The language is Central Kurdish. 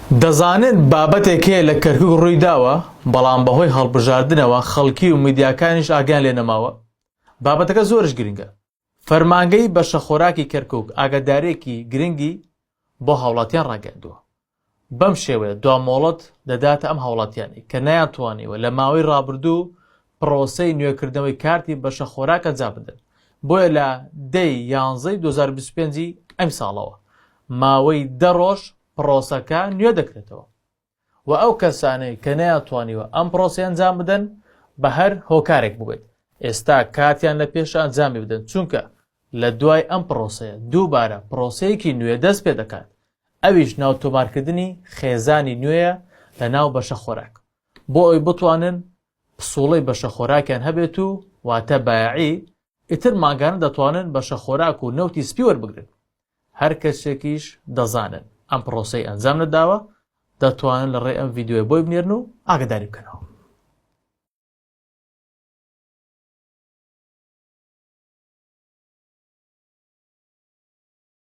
دەزانن بابەتێکەیە لە کەرکووک ڕوویداوە بەڵام بەهۆی هەڵبژاردنەوە خەڵکی و میدیاکانیش ئاگیان لێ نەماوە. بابەتەکە زۆرش گرنگە. فەرمانگەی بەشەخۆراکی کەرکووک ئاگادارێکی گرنگی بۆ هاوڵاتیان ڕاگەاندووە. بەم شێوەیە دوامۆڵەت دەداتە ئەم هاوڵاتیانی کە نەیانتوانیوە لە ماوەی ڕابردوو پرۆسەی نوێکردنەوەی کارتی بەشەخۆراک ئەنجام بدەن. بۆیە لە 10/11/2025 ئەم ساڵەوە ماوەی 10 ڕۆژ پرۆسەکە نوێ دەکرێتەوە و ئەو کەسانەی کە نەیانتوانیوە ئەم پرۆسەی ئەنجام بدەن بە هەر هۆکارێک ببێت ئێستا کاتیان لە پێش ئەنجامی بدەن، چونکە لە دوای ئەم پرۆسەیە دووبارە پرۆسەیەکی نوێ دەست پێ دەکات. ئەویش ناوتۆمارکردنی خێزانی نوێیە لە ناو بەشەخۆراک بۆ ئەوی بتوانن پسوڵەی بەشەخۆراکیان هەبێت و واتە بایعی ئیتر ماگانە دەتوانن بەشەخۆراک و نەوتی سپی وەربگرن. هەر کەسێکیش دەزانن ئەم پرۆسەی ئەنجام نەداوە دەتوانن لە ڕێ ئەم ڤیدیۆی بۆی بنێرن و ئاگاداری بکەنەوە.